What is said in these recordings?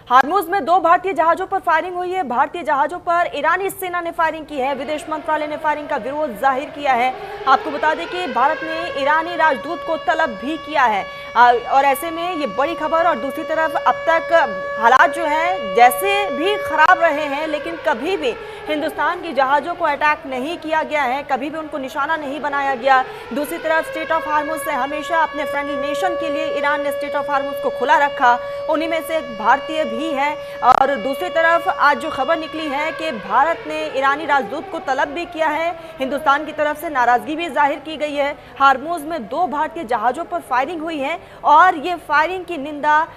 Hormuz में 2 भारतीय जहाजों पर फायरिंग हुई है। भारतीय जहाजों पर ईरानी सेना ने फायरिंग की है। विदेश मंत्रालय ने फायरिंग का विरोध जाहिर किया है। आपको बता दें कि भारत ने ईरानी राजदूत को तलब भी किया है और ऐसे में ये बड़ी खबर। और दूसरी तरफ अब तक हालात जो है जैसे भी खराब रहे हैं, लेकिन कभी भी हिंदुस्तान की जहाज़ों को अटैक नहीं किया गया है, कभी भी उनको निशाना नहीं बनाया गया। दूसरी तरफ स्टेट ऑफ हार्मुज से हमेशा अपने फ्रेंडली नेशन के लिए ईरान ने स्टेट ऑफ हार्मुज को खुला रखा, उन्हीं में से एक भारतीय भी है। और दूसरी तरफ आज जो खबर निकली है कि भारत ने ईरानी राजदूत को तलब भी किया है, हिंदुस्तान की तरफ से नाराजगी भी जाहिर की गई है। हार्मुज में 2 भारतीय जहाज़ों पर फायरिंग हुई है और ये फायरिंग की निंदा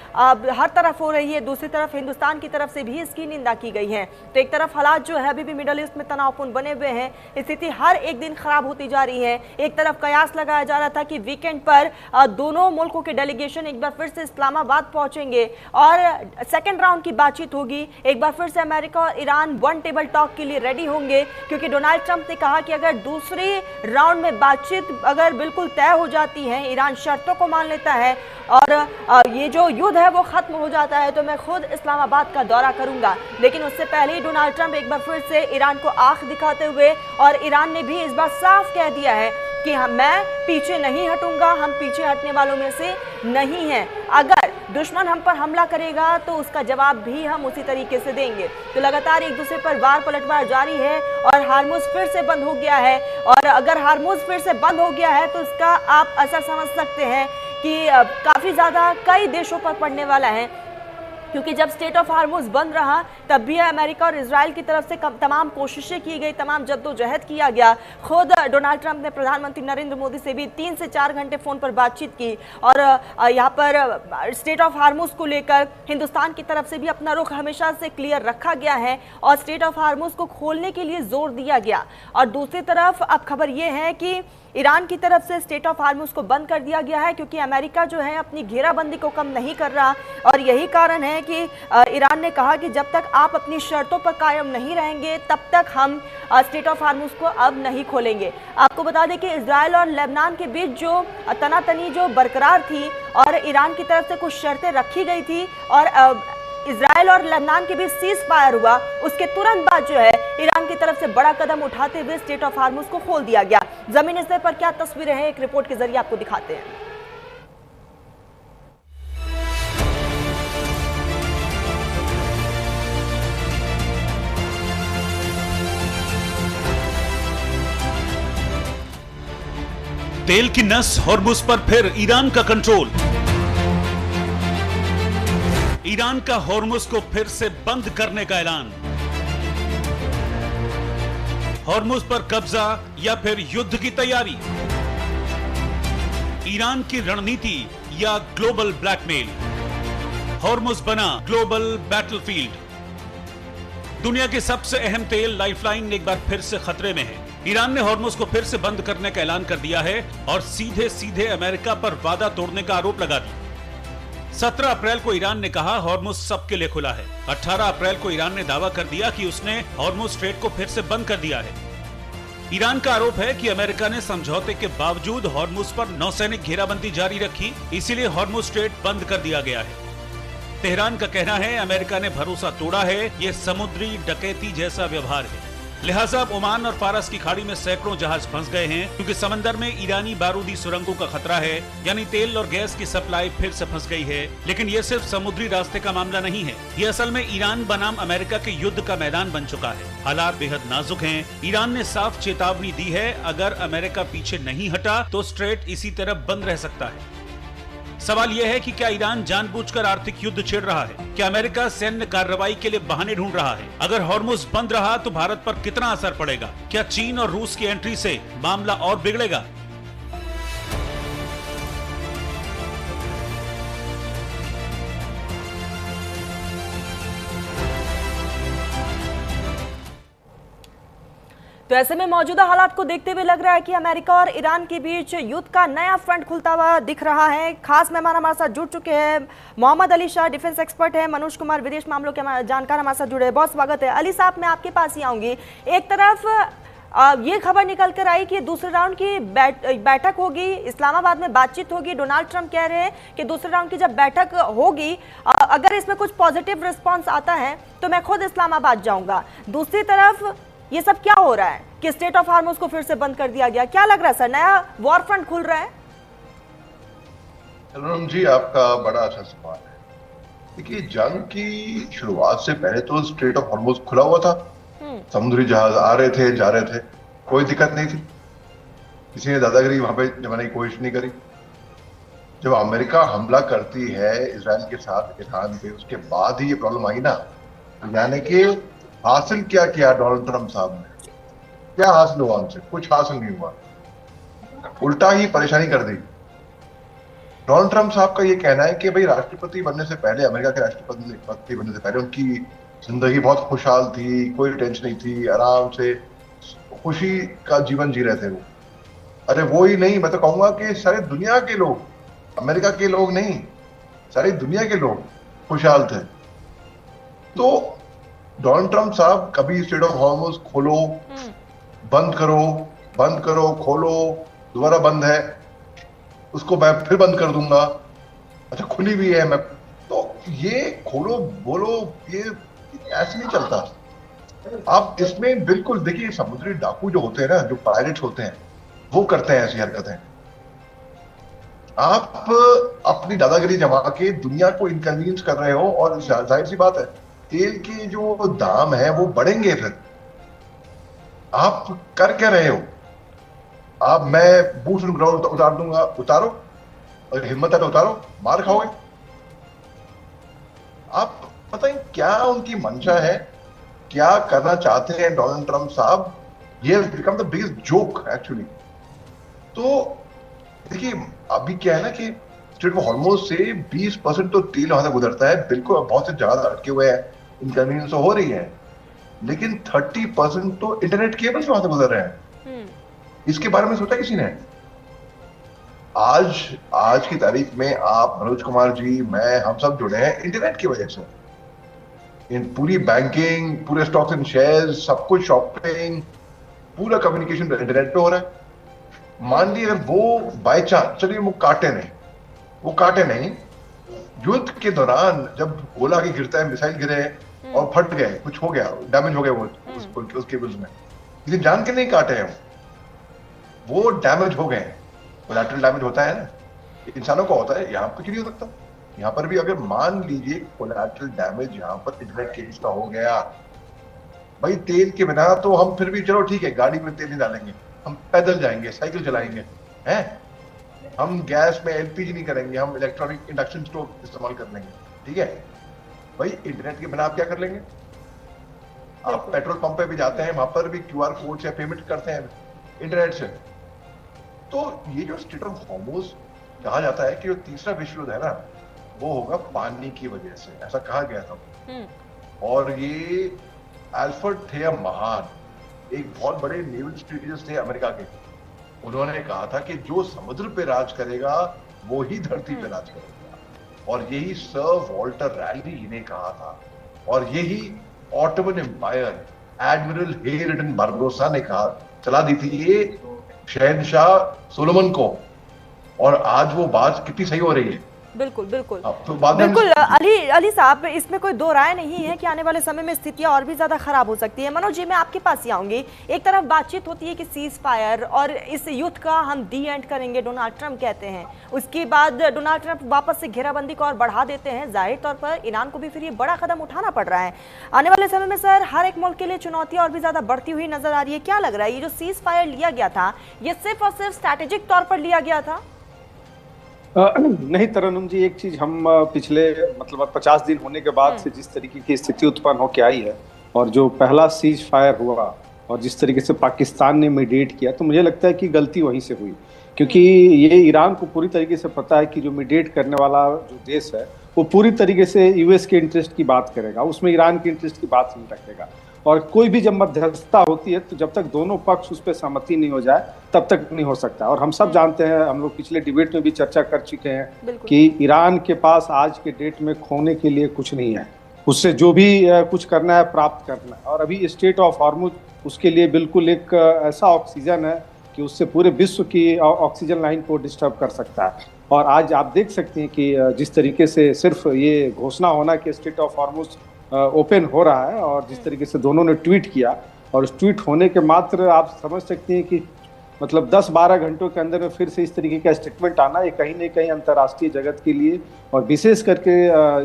हर तरफ हो रही है। दूसरी तरफ हिंदुस्तान की तरफ से भी इसकी निंदा की गई है। तो एक तरफ हालात जो है अभी भी मिडल ईस्ट में तनावपूर्ण बने हुए हैं, स्थिति हर एक दिन खराब होती जा रही है। एक तरफ कयास लगाया जा रहा था कि वीकेंड पर दोनों मुल्कों के डेलीगेशन एक बार फिर से इस्लामाबाद पहुंचेंगे और सेकेंड राउंड की बातचीत होगी। एक बार फिर से अमेरिका और ईरान वन टेबल टॉक के लिए रेडी होंगे, क्योंकि डोनाल्ड ट्रंप ने कहा कि अगर दूसरी राउंड में बातचीत अगर बिल्कुल तय हो जाती है, ईरान शर्तों को मान लेता है और ये जो युद्ध है वो खत्म हो जाता है, तो मैं खुद इस्लामाबाद का दौरा करूंगा। लेकिन उससे पहले ही डोनाल्ड ट्रंप एक बार फिर से ईरान को आंख दिखाते हुए, और ईरान ने भी इस बार साफ कह दिया है कि मैं पीछे नहीं हटूंगा, हम पीछे हटने वालों में से नहीं हैं। अगर दुश्मन हम पर हमला करेगा तो उसका जवाब भी हम उसी तरीके से देंगे। तो लगातार एक दूसरे पर वार पलटवार जारी है और हार्मुज फिर से बंद हो गया है। और अगर हार्मुज फिर से बंद हो गया है तो इसका आप असर समझ सकते हैं कि काफ़ी ज़्यादा कई देशों पर पड़ने वाला है, क्योंकि जब स्टेट ऑफ हार्मुज बंद रहा तब भी अमेरिका और इजराइल की तरफ से तमाम कोशिशें की गई, तमाम जद्दोजहद किया गया। खुद डोनाल्ड ट्रंप ने प्रधानमंत्री नरेंद्र मोदी से भी 3 से 4 घंटे फ़ोन पर बातचीत की और यहाँ पर स्टेट ऑफ हार्मुज को लेकर हिंदुस्तान की तरफ से भी अपना रुख हमेशा से क्लियर रखा गया है और स्टेट ऑफ हार्मुज को खोलने के लिए जोर दिया गया। और दूसरी तरफ अब खबर ये है कि ईरान की तरफ से स्टेट ऑफ हार्मुज को बंद कर दिया गया है, क्योंकि अमेरिका जो है अपनी घेराबंदी को कम नहीं कर रहा। और यही कारण है कि ईरान ने कहा कि जब तक आप अपनी शर्तों पर कायम नहीं रहेंगे तब तक हम स्टेट ऑफ हार्मुज को अब नहीं खोलेंगे। आपको बता दें कि इजराइल और लेबनान के बीच जो तनातनी जो बरकरार थी और ईरान की तरफ से कुछ शर्तें रखी गई थी और इजराइल और लेबनान के बीच सीज फायर हुआ, उसके तुरंत बाद जो है ईरान की तरफ से बड़ा कदम उठाते हुए स्टेट ऑफ हार्मुज को खोल दिया गया। जमीनी स्तर पर क्या तस्वीरें हैं, एक रिपोर्ट के जरिए आपको दिखाते हैं। तेल की नस हॉर्मुज पर फिर ईरान का कंट्रोल। ईरान का हॉर्मुज को फिर से बंद करने का ऐलान। हॉर्मुज पर कब्जा या फिर युद्ध की तैयारी। ईरान की रणनीति या ग्लोबल ब्लैकमेल। हॉर्मुज बना ग्लोबल बैटलफील्ड। दुनिया की सबसे अहम तेल लाइफलाइन एक बार फिर से खतरे में है। ईरान ने हॉर्मुज को फिर से बंद करने का ऐलान कर दिया है और सीधे सीधे अमेरिका पर वादा तोड़ने का आरोप लगा दिया। 17 अप्रैल को ईरान ने कहा हॉर्मुज सबके लिए खुला है। 18 अप्रैल को ईरान ने दावा कर दिया कि उसने हॉर्मुज स्ट्रेट को फिर से बंद कर दिया है। ईरान का आरोप है कि अमेरिका ने समझौते के बावजूद हॉर्मुज पर नौसैनिक घेराबंदी जारी रखी, इसीलिए हॉर्मुज स्ट्रेट बंद कर दिया गया है। तेहरान का कहना है अमेरिका ने भरोसा तोड़ा है, ये समुद्री डकैती जैसा व्यवहार है। लिहाजा ओमान और फारस की खाड़ी में सैकड़ों जहाज फंस गए हैं, क्योंकि समंदर में ईरानी बारूदी सुरंगों का खतरा है, यानी तेल और गैस की सप्लाई फिर से फंस गई है। लेकिन ये सिर्फ समुद्री रास्ते का मामला नहीं है, ये असल में ईरान बनाम अमेरिका के युद्ध का मैदान बन चुका है। हालात बेहद नाजुक हैं। ईरान ने साफ चेतावनी दी है, अगर अमेरिका पीछे नहीं हटा तो स्ट्रेट इसी तरह बंद रह सकता है। सवाल यह है कि क्या ईरान जानबूझकर आर्थिक युद्ध छेड़ रहा है? क्या अमेरिका सैन्य कार्रवाई के लिए बहाने ढूंढ रहा है? अगर हॉर्मुज बंद रहा तो भारत पर कितना असर पड़ेगा? क्या चीन और रूस की एंट्री से मामला और बिगड़ेगा? तो ऐसे में मौजूदा हालात को देखते हुए लग रहा है कि अमेरिका और ईरान के बीच युद्ध का नया फ्रंट खुलता हुआ दिख रहा है। खास मेहमान हमारे साथ जुड़ चुके हैं, मोहम्मद अली शाह डिफेंस एक्सपर्ट है, मनोज कुमार विदेश मामलों के जानकार हमारे साथ जुड़े हैं। बहुत स्वागत है। अली साहब, मैं आपके पास ही आऊंगी। एक तरफ ये खबर निकल कर आई कि दूसरे राउंड की बैठक होगी, इस्लामाबाद में बातचीत होगी। डोनाल्ड ट्रंप कह रहे हैं कि दूसरे राउंड की जब बैठक होगी, अगर इसमें कुछ पॉजिटिव रिस्पांस आता है तो मैं खुद इस्लामाबाद जाऊंगा। दूसरी तरफ ये सब क्या हो रहा है कि स्ट्रेट ऑफ हार्मुज को फिर से बंद कर दिया गया? क्या लग रहा है सर, नया वॉर फ्रंट खुल रहा है? जी, आपका बड़ा अच्छा सवाल है। देखिए, जंग की शुरुआत से पहले तो स्ट्रेट ऑफ हार्मुज खुला हुआ था, समुद्री जहाज आ रहे थे, जा रहे थे, कोई दिक्कत नहीं थी। किसी ने दादागिरी वहां पे जमाने की कोशिश नहीं करी। जब अमेरिका हमला करती है इजराइल के साथ ईरान पे, उसके बाद ही ये प्रॉब्लम आई ना। यानी कि हासिल क्या किया डोनाल्ड ट्रंप साहब ने? क्या हासिल हुआ उनसे? कुछ हासिल नहीं हुआ, उल्टा ही परेशानी कर दी। डोनाल्ड ट्रंप साहब का ये कहना है कि भाई राष्ट्रपति बनने से पहले, अमेरिका के राष्ट्रपति बनने से पहले उनकी जिंदगी बहुत खुशहाल थी, कोई टेंशन नहीं थी, आराम से खुशी का जीवन जी रहे थे वो। अरे वो ही नहीं, मैं तो कहूंगा कि सारी दुनिया के लोग, अमेरिका के लोग नहीं, सारी दुनिया के लोग खुशहाल थे। तो डोनाल्ड ट्रंप साहब कभी स्ट्रेट ऑफ हार्मुज खोलो, बंद करो, खोलो, दोबारा बंद है, उसको मैं फिर बंद कर दूंगा, अच्छा खुली भी है मैं, तो ये खोलो बोलो, ये ऐसे नहीं चलता। आप इसमें बिल्कुल देखिए, समुद्री डाकू जो होते हैं ना, जो पायलट होते हैं, वो करते हैं ऐसी हरकतें। आप अपनी दादागिरी जमा के दुनिया को इनकन्वीनियंस कर रहे हो, और जाहिर सी बात है तेल के जो दाम है वो बढ़ेंगे। फिर आप कर क्या रहे हो? आप मैं बूट्स ऑन ग्राउंड उतार दूंगा, उतारो, अगर हिम्मत है तो उतारो, मार खाओगे। आप पता नहीं क्या उनकी मंशा है, क्या करना चाहते हैं डोनाल्ड ट्रंप साहब। ये become the biggest joke actually. तो देखिए, अभी क्या है ना कि स्ट्रेट ऑफ हार्मुज से 20% तो तेल वहां से गुजरता है, बिल्कुल बहुत से जहाज अटके हुए हैं, इनकन्वीनियंस हो रही है, लेकिन 30% तो इंटरनेट केबल्स वहां से गुजर रहे हैं। इसके बारे में सोचा किसी ने? आज की तारीख में आप, मनोज कुमार जी, मैं, हम सब जुड़े हैं इंटरनेट की वजह से। इन पूरी बैंकिंग, पूरे स्टॉक्स एंड शेयर्स, सब कुछ, शॉपिंग, पूरा कम्युनिकेशन इंटरनेट पे हो रहा है। मान लीजिए अगर वो बाय चांस, चलिए वो काटे नहीं, युद्ध के दौरान जब गोला के गिरता है, मिसाइल गिरे और फट गए, कुछ हो गया, डैमेज हो गया वो उस केबल्स में, लेकिन जान के नहीं काटे हैं, वो डैमेज हो गए। कोलैटरल डैमेज होता है ना, इंसानों को होता है, यहाँ पर क्यों नहीं हो सकता? यहाँ पर भी अगर मान लीजिए कोलैटरल डैमेज यहाँ पर इंटरनेट केबल्स का हो गया, भाई तेल के बिना तो हम फिर भी चलो ठीक है, गाड़ी में तेल नहीं डालेंगे, हम पैदल जाएंगे, साइकिल चलाएंगे, हैं, हम गैस में एलपीजी नहीं करेंगे, हम इलेक्ट्रॉनिक इंडक्शन स्टोव इस्तेमाल कर लेंगे, ठीक है। भाई इंटरनेट के बिना आप क्या कर लेंगे? आप पेट्रोल पंप पे भी जाते हैं, वहां पर भी क्यूआर कोड से पेमेंट करते हैं इंटरनेट से। तो ये जो स्ट्रेट ऑफ हार्मुज कहा जाता है कि जो तीसरा विश्व युद्ध है ना, वो होगा पानी की वजह से, ऐसा कहा गया था। और ये अल्फ्रेड थे महान, एक बहुत बड़े नेवल स्ट्रेटेजिस्ट थे अमेरिका के, उन्होंने कहा था कि जो समुद्र पे राज करेगा वो ही धरती पे राज करेगा। और यही सर वॉल्टर रैली ने कहा था, और यही ऑटोमन एम्पायर एडमिरल हेरिडन बारबरोसा ने कहा, चला दी थी ये शहनशाह सोलोमन को, और आज वो बात कितनी सही हो रही है। बिल्कुल बिल्कुल तो बिल्कुल अली साहब, इसमें कोई दो राय नहीं है कि आने वाले समय में स्थितियां और भी ज्यादा खराब हो सकती है। मनोज जी, मैं आपके पास ही आऊंगी। एक तरफ बातचीत होती है कि सीज फायर और इस युद्ध का हम दी एंड करेंगे, डोनाल्ड ट्रंप कहते हैं। उसके बाद डोनाल्ड ट्रंप वापस से घेराबंदी को और बढ़ा देते हैं। जाहिर तौर पर ईरान को भी फिर ये बड़ा कदम उठाना पड़ रहा है। आने वाले समय में सर हर एक मुल्क के लिए चुनौतियां और भी ज्यादा बढ़ती हुई नजर आ रही है। क्या लग रहा है, ये जो सीज फायर लिया गया था, ये सिर्फ और सिर्फ स्ट्रैटेजिक तौर पर लिया गया था? नहीं तरन्नुम जी, एक चीज हम पिछले 50 दिन होने के बाद से जिस तरीके की स्थिति उत्पन्न होकर आई है, और जो पहला सीज फायर हुआ और जिस तरीके से पाकिस्तान ने मीडिएट किया, तो मुझे लगता है कि गलती वहीं से हुई। क्योंकि ये ईरान को पूरी तरीके से पता है कि जो मीडिएट करने वाला जो देश है वो पूरी तरीके से यूएस के इंटरेस्ट की बात करेगा, उसमें ईरान के इंटरेस्ट की बात नहीं रखेगा। और कोई भी जब मध्यस्थता होती है तो जब तक दोनों पक्ष उस पर सहमति नहीं हो जाए तब तक नहीं हो सकता। और हम सब जानते हैं, हम लोग पिछले डिबेट में भी चर्चा कर चुके हैं कि ईरान के पास आज के डेट में खोने के लिए कुछ नहीं है। उससे जो भी कुछ करना है प्राप्त करना है। और अभी स्ट्रेट ऑफ हॉर्मुज उसके लिए बिल्कुल एक ऐसा ऑक्सीजन है कि उससे पूरे विश्व की ऑक्सीजन लाइन को डिस्टर्ब कर सकता है। और आज आप देख सकते हैं कि जिस तरीके से सिर्फ ये घोषणा होना कि स्ट्रेट ऑफ हॉर्मुज ओपन हो रहा है, और जिस तरीके से दोनों ने ट्वीट किया, और उस ट्वीट होने के मात्र आप समझ सकते हैं कि मतलब 10-12 घंटों के अंदर में फिर से इस तरीके का स्टेटमेंट आना, ये कहीं न कहीं अंतर्राष्ट्रीय जगत के लिए, और विशेष करके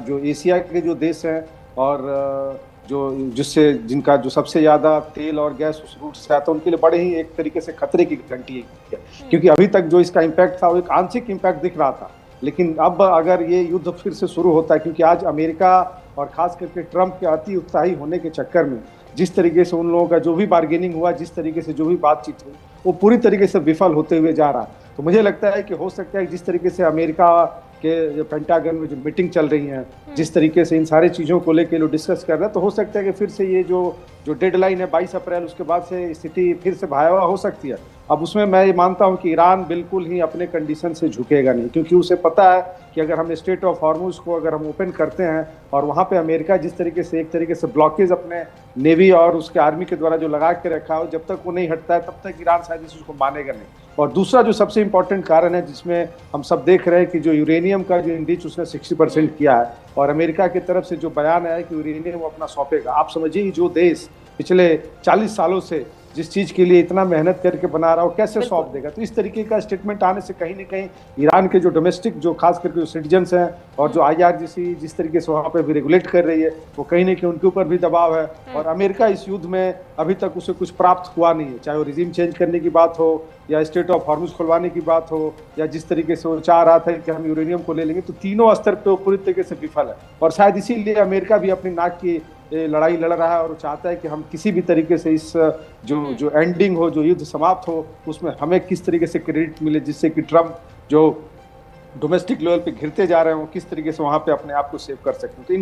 जो एशिया के जो देश हैं और जिनका जो सबसे ज्यादा तेल और गैस उस रूट से आता है, उनके लिए बड़े ही एक तरीके से खतरे की घंटी है। क्योंकि अभी तक जो इसका इम्पैक्ट था वो एक आंशिक इम्पैक्ट दिख रहा था, लेकिन अब अगर ये युद्ध फिर से शुरू होता है, क्योंकि आज अमेरिका और खास करके ट्रंप के अति उत्साही होने के चक्कर में जिस तरीके से उन लोगों का जो भी बार्गेनिंग हुआ, जिस तरीके से जो भी बातचीत हुई, वो पूरी तरीके से विफल होते हुए जा रहा है। तो मुझे लगता है कि हो सकता है जिस तरीके से अमेरिका के जो पेंटागन में जो मीटिंग चल रही है, जिस तरीके से इन सारी चीज़ों को लेकर लोग डिस्कस कर रहे हैं, तो हो सकता है कि फिर से ये जो डेडलाइन है 22 अप्रैल, उसके बाद से स्थिति फिर से भयावह हो सकती है। अब उसमें मैं ये मानता हूं कि ईरान बिल्कुल ही अपने कंडीशन से झुकेगा नहीं, क्योंकि उसे पता है कि अगर हम स्ट्रेट ऑफ हॉर्मुज को अगर हम ओपन करते हैं और वहां पे अमेरिका जिस तरीके से एक तरीके से ब्लॉकेज अपने नेवी और उसके आर्मी के द्वारा जो लगा के रखा हो, जब तक वो नहीं हटता है तब तक ईरान शायद इस चीज़ को मानेगा नहीं। और दूसरा जो सबसे इंपॉर्टेंट कारण है, जिसमें हम सब देख रहे हैं कि जो यूरेनियम का जो इंडीच उसने 60% किया है, और अमेरिका की तरफ से जो बयान है कि यूरेनियम वो अपना सौंपेगा। आप समझिए जो देश पिछले 40 सालों से जिस चीज के लिए इतना मेहनत करके बना रहा हो, कैसे सौंप देगा। तो इस तरीके का स्टेटमेंट आने से कहीं ना कहीं ईरान के जो डोमेस्टिक जो खास करके जो सिटीजन्स हैं और जो IRGC जिस तरीके से वहाँ पे भी रेगुलेट कर रही है, वो कहीं ना कहीं उनके ऊपर भी दबाव है। और अमेरिका इस युद्ध में अभी तक उसे कुछ प्राप्त हुआ नहीं है, चाहे वो रिजीम चेंज करने की बात हो या स्ट्रेट ऑफ हॉर्मुज खुलवाने की बात हो, या जिस तरीके से वो चाह रहा था कि हम यूरेनियम को ले लेंगे। तो तीनों स्तर पे वो पूरी तरीके से विफल है, और शायद इसीलिए अमेरिका भी अपनी नाक की लड़ाई लड़ रहा है और चाहता है कि हम किसी भी तरीके से इस जो एंडिंग हो, जो युद्ध समाप्त हो, उसमें हमें किस तरीके से क्रेडिट मिले, जिससे कि ट्रम्प जो डोमेस्टिक लेवल पे घिरते जा रहे हो, किस तरीके से वहां पे अपने आप को सेव कर सकते हैं। तो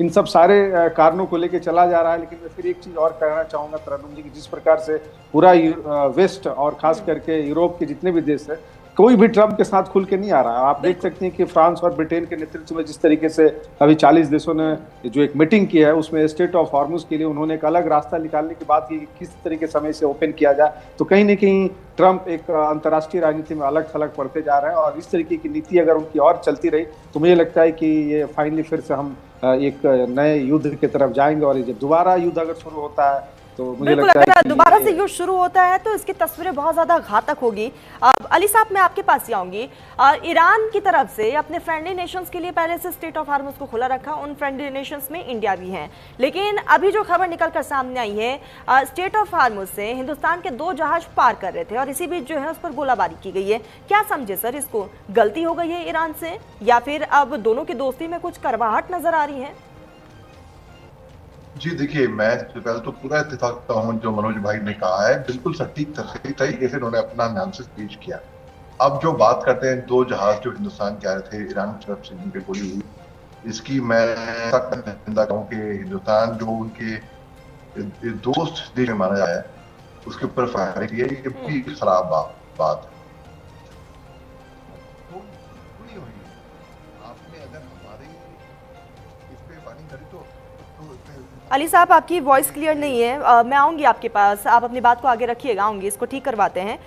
इन सब सारे कारणों को लेके चला जा रहा है। लेकिन मैं फिर एक चीज और कहना चाहूंगा तरन्नुम जी, कि जिस प्रकार से पूरा वेस्ट और खास करके यूरोप के जितने भी देश है, कोई भी ट्रम्प के साथ खुल के नहीं आ रहा है। आप देख सकते हैं कि फ्रांस और ब्रिटेन के नेतृत्व में जिस तरीके से अभी 40 देशों ने जो एक मीटिंग की है, उसमें स्ट्रेट ऑफ हॉर्मुज के लिए उन्होंने एक अलग रास्ता निकालने की बात की, किस तरीके समय से ओपन किया जाए। तो कहीं ना कहीं ट्रम्प एक अंतर्राष्ट्रीय राजनीति में अलग थलग पड़ते जा रहे हैं, और इस तरीके की नीति अगर उनकी और चलती रही तो मुझे लगता है कि ये फाइनली फिर से हम एक नए युद्ध की तरफ जाएंगे। और जब दोबारा युद्ध अगर शुरू होता है तो मुझे लगता है अगर दोबारा से युद्ध शुरू होता है तो इसकी तस्वीरें बहुत ज्यादा घातक होगी। अली साहब, मैं आपके पास ही आऊंगी। ईरान की तरफ से अपने फ्रेंडली नेशंस के लिए पहले से स्ट्रेट ऑफ हॉर्मुज को खुला रखा, उन फ्रेंडली नेशंस में इंडिया भी है। लेकिन अभी जो खबर निकल कर सामने आई है, स्ट्रेट ऑफ हॉर्मुज से हिंदुस्तान के 2 जहाज पार कर रहे थे और इसी बीच जो है उस पर गोलाबारी की गई है। क्या समझे सर, इसको गलती हो गई है ईरान से, या फिर अब दोनों की दोस्ती में कुछ करवाहट नजर आ रही है? जी देखिए, मैं पहले तो पूरा इत्तेफाक करता हूँ जो मनोज भाई ने कहा है, बिल्कुल सटीक तरीके से उन्होंने अपना एनालिसिस पेश किया। अब जो बात करते हैं 2 जहाज जो हिंदुस्तान के आ रहे थे, ईरान की तरफ से जिनके गोली हुई, इसकी मैं निंदा कहूँ कि हिंदुस्तान जो उनके दोस्त देश में माना जाता है उसके ऊपर फायरिंग की है, ये भी खराब बात है। आपने अगर हमारे इस पे फायरिंग करी तो अली साहब, आपकी वॉइस क्लियर नहीं है। मैं आऊंगी आपके पास, आप अपनी बात को आगे रखिएगा, आऊंगी, इसको ठीक करवाते हैं।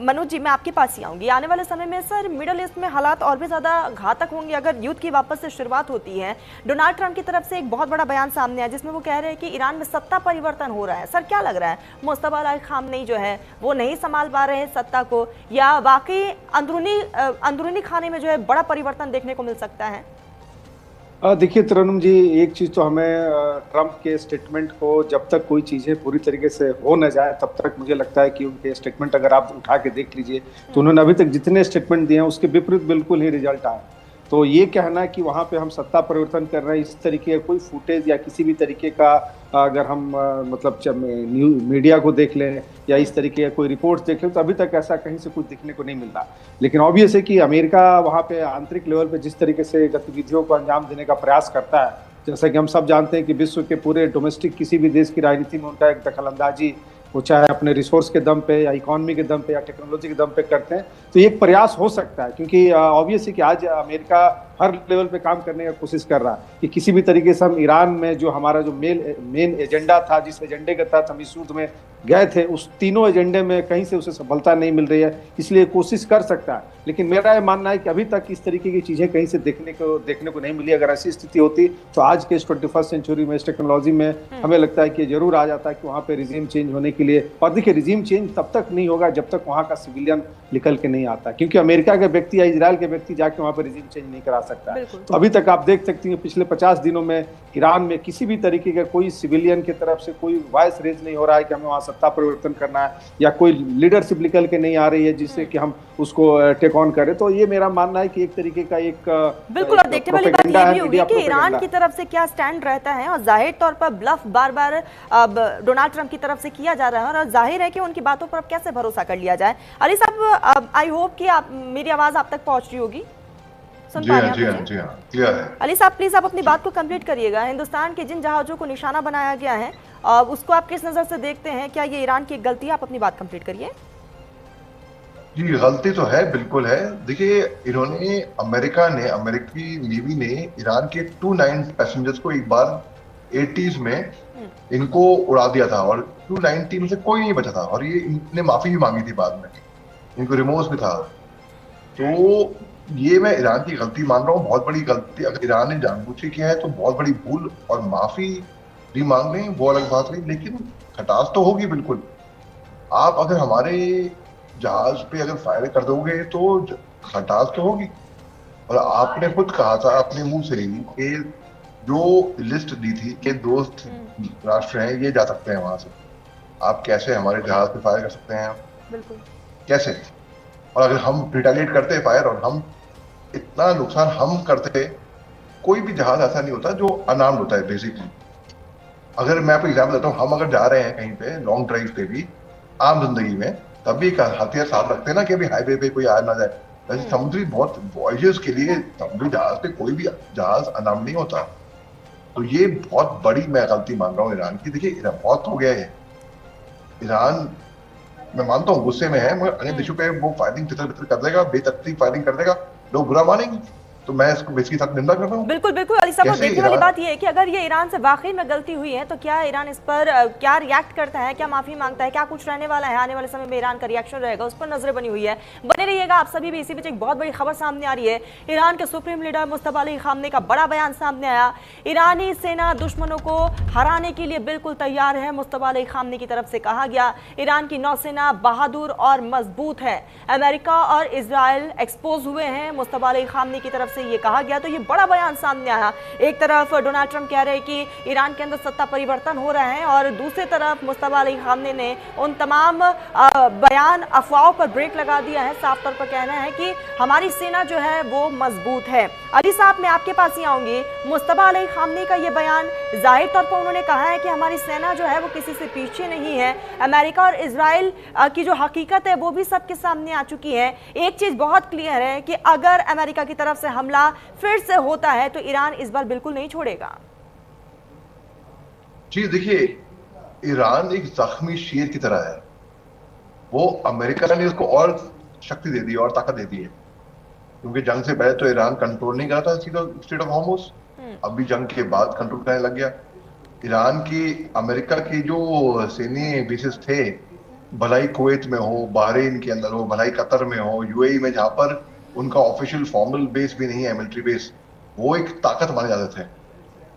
मनोज जी, मैं आपके पास ही आऊंगी। आने वाले समय में सर मिडल ईस्ट में हालात और भी ज़्यादा घातक होंगे अगर युद्ध की वापस से शुरुआत होती है। डोनाल्ड ट्रंप की तरफ से एक बहुत बड़ा बयान सामने आया जिसमें वो कह रहे हैं कि ईरान में सत्ता परिवर्तन हो रहा है। सर, क्या लग रहा है, मुस्तफा अल खामनेई जो है वो नहीं संभाल पा रहे हैं सत्ता को, या वाकई अंदरूनी खाने में जो है बड़ा परिवर्तन देखने को मिल सकता है? देखिए तरन्नुम जी, एक चीज़ तो हमें ट्रंप के स्टेटमेंट को जब तक कोई चीज़ें पूरी तरीके से हो न जाए तब तक मुझे लगता है कि उनके स्टेटमेंट अगर आप उठा के देख लीजिए तो उन्होंने अभी तक जितने स्टेटमेंट दिए हैं उसके विपरीत बिल्कुल ही रिजल्ट आए। तो ये कहना कि वहाँ पे हम सत्ता परिवर्तन कर रहे हैं, इस तरीके का कोई फुटेज या किसी भी तरीके का अगर हम मतलब मीडिया को देख लें या इस तरीके का कोई रिपोर्ट्स देख लें तो अभी तक ऐसा कहीं से कुछ दिखने को नहीं मिल रहा। लेकिन ऑब्वियस है कि अमेरिका वहाँ पे आंतरिक लेवल पे जिस तरीके से गतिविधियों को अंजाम देने का प्रयास करता है, जैसा कि हम सब जानते हैं कि विश्व के पूरे डोमेस्टिक किसी भी देश की राजनीति में उनका एक दखलंदाजी, वो चाहे अपने रिसोर्स के दम पे या इकोनॉमी के दम पे या टेक्नोलॉजी के दम पे करते हैं, तो ये एक प्रयास हो सकता है। क्योंकि ऑब्वियसली कि आज अमेरिका हर लेवल पे काम करने का कोशिश कर रहा है कि किसी भी तरीके से हम ईरान में जो हमारा जो मेन एजेंडा था, जिस एजेंडे के तहत हम इस युद्ध में गए थे, उस तीनों एजेंडे में कहीं से उसे सफलता नहीं मिल रही है, इसलिए कोशिश कर सकता है। लेकिन मेरा ये मानना है कि अभी तक इस तरीके की चीजें कहीं से देखने को नहीं मिली। अगर ऐसी स्थिति होती तो आज के इस 21st सेंचुरी में, इस टेक्नोलॉजी में हमें लगता है कि जरूर आ जाता है कि वहां पे रिजीम चेंज होने के लिए। और देखिए, रिजीम चेंज तब तक नहीं होगा जब तक वहां का सिविलियन निकल के नहीं आता, क्योंकि अमेरिका के व्यक्ति या इजराइल के व्यक्ति जाके वहां पर रिजीम चेंज नहीं करा सकता है। तो अभी तक आप देख सकती हैं पिछले 50 दिनों में ईरान में किसी भी तरीके का कोई सिविलियन की तरफ से कोई वॉइस रेज नहीं हो रहा है कि हमें वहां सत्ता परिवर्तन करना है, या कोई लीडरशिप निकल के नहीं आ रही है जिससे कि हम उसको टेक ऑन करें। तो ये मेरा मानना है कि एक तरीके का एक बिल्कुल, और देखने वाली बात ये भी होगी कि ईरान की तरफ से क्या स्टैंड रहता है, और जाहिर तौर पर ब्लफ बार बार डोनाल्ड ट्रंप की तरफ से किया जा रहा है, और जाहिर है कि उनकी बातों पर अब कैसे भरोसा कर लिया जाए। अली साहब, आई होप कि आप मेरी आवाज आप तक पहुंच रही होगी, सुन पा रहे हैं? जी हाँ, क्लियर है। अली साहब, प्लीज आप अपनी बात को कंप्लीट करिएगा। हिंदुस्तान के जिन जहाजों को निशाना बनाया गया है, उसको आप किस नजर से देखते हैं? क्या ये ईरान की एक गलती है? आप अपनी बात कंप्लीट करिए। जी, गलती तो है, बिल्कुल है। देखिए, इन्होंने अमेरिकी नेवी ने ईरान के 2-9 पैसेंजर्स को एक बार 80s में इनको उड़ा दिया था, और 290 में से कोई नहीं बचा था, और ये इनने माफी भी मांगी थी बाद में, इनको रिमोर्स भी था। तो ये मैं ईरान की गलती मान रहा हूँ, बहुत बड़ी गलती। अगर ईरान ने जानबूझ के किया है तो बहुत बड़ी भूल, और माफी भी मांग लें वो अलग बात नहीं, लेकिन खटास तो होगी बिल्कुल। आप अगर हमारे जहाज पे अगर फायर कर दोगे तो खटास तो होगी। और आपने खुद कहा था अपने मुंह से ही कि जो लिस्ट दी थी कि दोस्त राष्ट्र हैं ये जा सकते हैं वहां से, आप कैसे हमारे जहाज पे फायर कर सकते हैं? बिल्कुल, कैसे? और अगर हम रिटेलिएट करते फायर और हम इतना नुकसान हम करते, कोई भी जहाज ऐसा नहीं होता जो अनार्म्ड होता है बेसिकली। अगर मैं आपको एग्जाम्पल देता हूँ, हम अगर जा रहे हैं कहीं पे लॉन्ग ड्राइव पे भी आम जिंदगी में, तब भी एक हथियार साथ रखते हैं ना कि अभी हाईवे पे कोई आ ना जाए। वैसे समुद्री बहुत वॉयजेस के लिए समुद्री जहाज पे कोई भी जहाज अनार्म्ड नहीं होता। तो ये बहुत बड़ी मैं गलती मान रहा हूँ ईरान की। देखिए, बहुत हो गया है। ईरान, मैं मानता हूँ गुस्से में है, मगर अन्य देशों पे वो फायरिंग तितर कर देगा, बेतरतीब फायरिंग कर देगा, लोग बुरा मानेंगे। तो मैं इसको इसके साथ निंदा कर रहा हूँ। बिल्कुल बिल्कुल अली साहब, देखने वाली बात ये है कि अगर ये ईरान से वाकई में गलती हुई है तो क्या ईरान इस पर क्या रिएक्ट करता है, क्या माफी मांगता है, क्या कुछ रहने वाला है आने वाले समय में ईरान का रिएक्शन रहेगा, उस पर नजरें बनी हुई है। बने रहिएगा आप सभी भी। इसी बीच एक बहुत बड़ी खबर सामने आ रही है। ईरान के supreme leader Mustafa Ali Khamenei का बड़ा बयान सामने आया। ईरानी सेना दुश्मनों को हराने के लिए बिल्कुल तैयार है, मुस्तफा अली खामनेई की तरफ से कहा गया। ईरान की नौसेना बहादुर और मजबूत है। अमेरिका और इजराइल एक्सपोज हुए हैं, मुस्तफा अली खामनेई की तरफ से ये कहा गया। तो ये बड़ा बयान सामने आया। एक तरफ डोनाल्ड ट्रंप कह रहे हैं कि ईरान के अंदर सत्ता परिवर्तन हो रहा है, और दूसरी तरफ मुस्तफा अली खामनेई ने उन तमाम बयान अफवाहों पर ब्रेक लगा दिया है। साफ तौर पर कहना है कि हमारी सेना जो है वो मजबूत है। अली साहब, मैं आपके पास ही आऊंगी। मुस्तफा अली खामनेई का ये बयान, जाहिर तौर पर उन्होंने कहा है कि हमारी सेना जो है वो किसी से पीछे नहीं है। अमेरिका और इजराइल की जो हकीकत है वो भी सबके सामने आ चुकी है। एक चीज बहुत क्लियर है कि अगर अमेरिका की तरफ से हमला फिर से होता है तो ईरान इस बार बिल्कुल नहीं छोड़ेगा। जी देखिए, ईरान एक जख्मी शेर की तरह है। वो अमेरिका ने उसको और शक्ति दे दी और ताकत दे दी है, क्योंकि जंग से पहले तो ईरान कंट्रोल नहीं कर रहा था स्ट्रेट ऑफ हॉर्मुज, अभी जंग के बाद कंट्रोल करने लग गया। ईरान की अमेरिका की जो सैन्य बेसिस थे, भलाई कुवैत में हो, बहरीन के अंदर हो, भलाई कतर में हो, यूएई में, जहां पर उनका ऑफिशियल फॉर्मल बेस भी नहीं है, मिलिट्री बेस, वो एक ताकत माने जाते थे,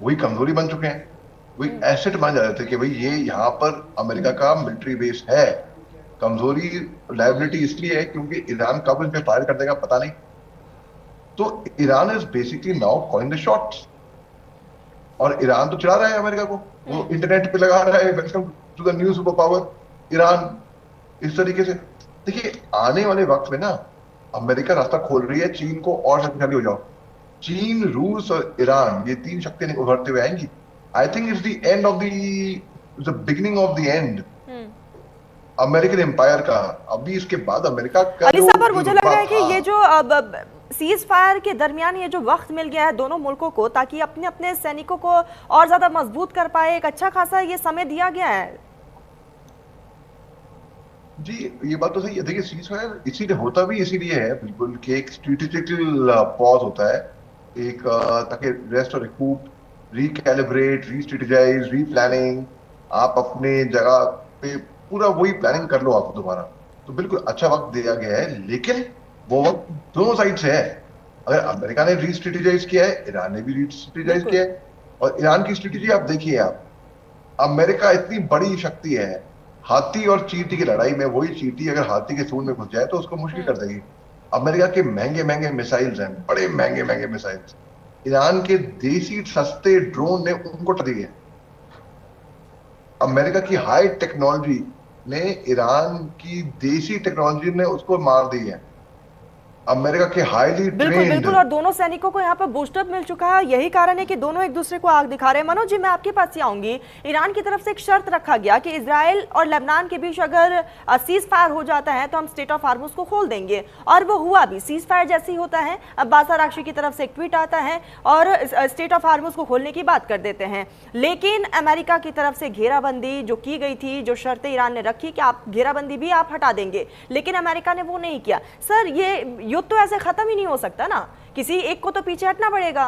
वही कमजोरी बन चुके हैं। वही एसेट माने जाते थे कि भाई ये यहाँ पर अमेरिका का मिलिट्री बेस है। कमजोरी, लायबिलिटी इसलिए है क्योंकि ईरान कब इस पे फायर कर देगा पता नहीं। तो Iran is basically now calling the shots, और ईरान तो चला रहा है अमेरिका को, वो इंटरनेट पे लगा रहा है welcome to the new super power Iran, इस तरीके से। देखिए, आने वाले वक्त में ना अमेरिका रास्ता खोल रही है चीन को और शक्तिशाली हो जाओ। चीन, रूस और ईरान, ये तीन शक्तियां उभरते हुए आएंगी। I think it's the end of the beginning of the end American empire का। अभी इसके बाद अमेरिका का अली साहब, मुझे लग रहा है कि ये जो सीज फायर के दरमियान ये जो वक्त मिल गया है दोनों मुल्कों को, ताकि अपने अपने सैनिकों को और ज्यादा मजबूत कर पाए, एक अच्छा खासा ये समय दिया गया है। जी, ये बात तो सही है। देखिए, सीज फायर इसीलिए होता भी इसीलिए है बिल्कुल कि एक स्ट्रेटेजिकल पॉज होता है एक ताकि रेस्ट और रिकूप, रिकैलिब्रेट, रीस्ट्रेटेजाइज, रीप्लानिंग, आप अपने जगह पे पूरा वही प्लानिंग कर लो आप दोबारा। तो बिल्कुल अच्छा वक्त दिया गया है, लेकिन वो वक्त दोनों साइड से है। अगर अमेरिका ने रीस्ट्रेटेजाइज किया है, ईरान ने भी रीस्ट्रेटेजाइज किया है। और ईरान की स्ट्रेटेजी आप देखिए, आप अमेरिका इतनी बड़ी शक्ति है, हाथी और चींटी की लड़ाई में वही चींटी अगर हाथी के सूंड में घुस जाए तो उसको मुश्किल कर देगी। अमेरिका के महंगे महंगे मिसाइल्स हैं, बड़े महंगे महंगे मिसाइल्स, ईरान के देसी सस्ते ड्रोन ने उनको टक्कर दी है। अमेरिका की हाई टेक्नोलॉजी ने ईरान की देसी टेक्नोलॉजी ने उसको मार दी है। अमेरिका के हाईली बिल्कुल बिल्कुल, और दोनों सैनिकों को यहाँ पर बूस्टअप मिल चुका है। यही कारण है कि दोनों एक दूसरे को आग दिखा रहे हैं। मनोज जी, मैं आपके पास ही आऊंगी। ईरान की तरफ से एक शर्त रखा गया कि इजराइल और लेबनान के बीच अगर सीज फायर हो जाता है तो हम स्टेट ऑफ हार्मुज को खोल देंगे, और वो हुआ भी। सीज फायर जैसे ही होता है, अब्बास अराक्ची की तरफ से एक ट्वीट आता है और स्टेट ऑफ हार्मुज को खोलने की बात कर देते हैं। लेकिन अमेरिका की तरफ से घेराबंदी जो की गई थी, जो शर्तें ईरान ने रखी कि आप घेराबंदी भी आप हटा देंगे, लेकिन अमेरिका ने वो नहीं किया। सर, ये युद्ध तो ऐसे खत्म ही नहीं हो सकता ना, किसी एक को तो पीछे हटना पड़ेगा।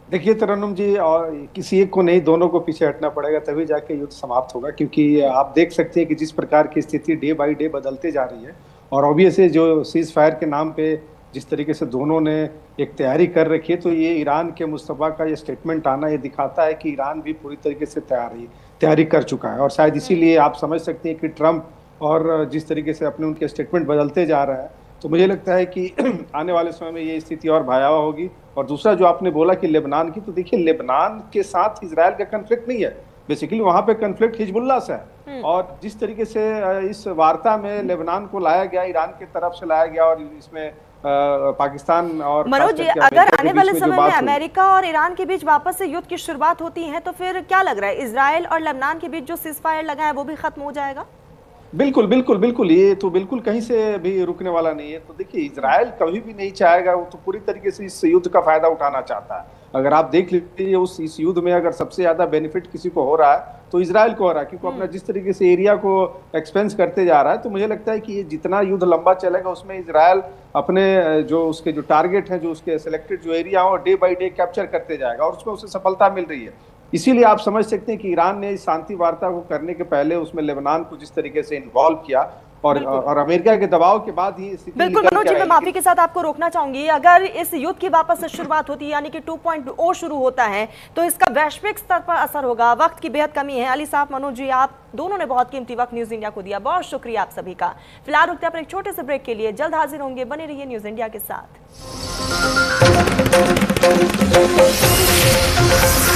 देखिए तरन्नुम जी, और किसी एक को नहीं, दोनों को पीछे हटना पड़ेगा, तभी जाके युद्ध समाप्त होगा। क्योंकि आप देख सकते हैं कि जिस प्रकार की स्थिति डे बाय डे बदलते जा रही है, और ऑब्वियसली जो सीज फायर के नाम पे जिस तरीके से दोनों ने एक तैयारी कर रखी है, तो ये ईरान के मुस्तफा का ये स्टेटमेंट आना ये दिखाता है कि ईरान भी पूरी तरीके से तैयारी कर चुका है। और शायद इसीलिए आप समझ सकते हैं कि ट्रंप और जिस तरीके से अपने उनके स्टेटमेंट बदलते जा रहा है, तो मुझे लगता है कि आने वाले समय में ये स्थिति और भयावह होगी। और दूसरा जो आपने बोला कि लेबनान की, तो देखिए लेबनान के साथ इजराइल का कन्फ्लिक्ट नहीं है, बेसिकली वहां पे कन्फ्लिक्ट हिजबुल्लाह से है। और जिस तरीके से इस वार्ता में लेबनान को लाया गया, ईरान की तरफ से लाया गया, और इसमें पाकिस्तान और मनोज जी, अगर आने वाले समय में अमेरिका और ईरान के बीच वापस से युद्ध की शुरुआत होती है, तो फिर क्या लग रहा है, इजराइल और लेबनान के बीच जो सीज फायर लगा है वो भी खत्म हो जाएगा? बिल्कुल बिल्कुल बिल्कुल, ये तो बिल्कुल कहीं से भी रुकने वाला नहीं है। तो देखिए, इजराइल कभी भी नहीं चाहेगा, वो तो पूरी तरीके से इस युद्ध का फायदा उठाना चाहता है। अगर आप देख लीजिए, इस युद्ध में अगर सबसे ज्यादा बेनिफिट किसी को हो रहा है तो इजराइल को हो रहा है, क्योंकि अपना जिस तरीके से एरिया को एक्सपेंस करते जा रहा है। तो मुझे लगता है कि ये जितना युद्ध लंबा चलेगा, उसमें इजराइल अपने जो उसके जो टारगेट है, जो उसके सिलेक्टेड जो एरिया हो, डे बाई डे कैप्चर करते जाएगा, और उसमें उसे सफलता मिल रही है। इसीलिए आप समझ सकते हैं कि ईरान ने इस शांति वार्ता को करने के पहले उसमें लेबनान को जिस तरीके से इन्वॉल्व किया, और अमेरिका के दबाव के बाद ही बिल्कुल। मनोज जी, मैं माफी के साथ आपको रोकना चाहूंगी। अगर इस युद्ध की वापस से शुरुआत होती है, यानी कि 2.0 शुरू होता है, तो इसका वैश्विक स्तर पर असर होगा। वक्त की बेहद कमी है। अली साहब, मनोज जी, आप दोनों ने बहुत कीमती वक्त न्यूज इंडिया को दिया, बहुत शुक्रिया आप सभी का। फिलहाल रुकते हैं पर एक छोटे से ब्रेक के लिए, जल्द हाजिर होंगे, बने रहिए न्यूज इंडिया के साथ।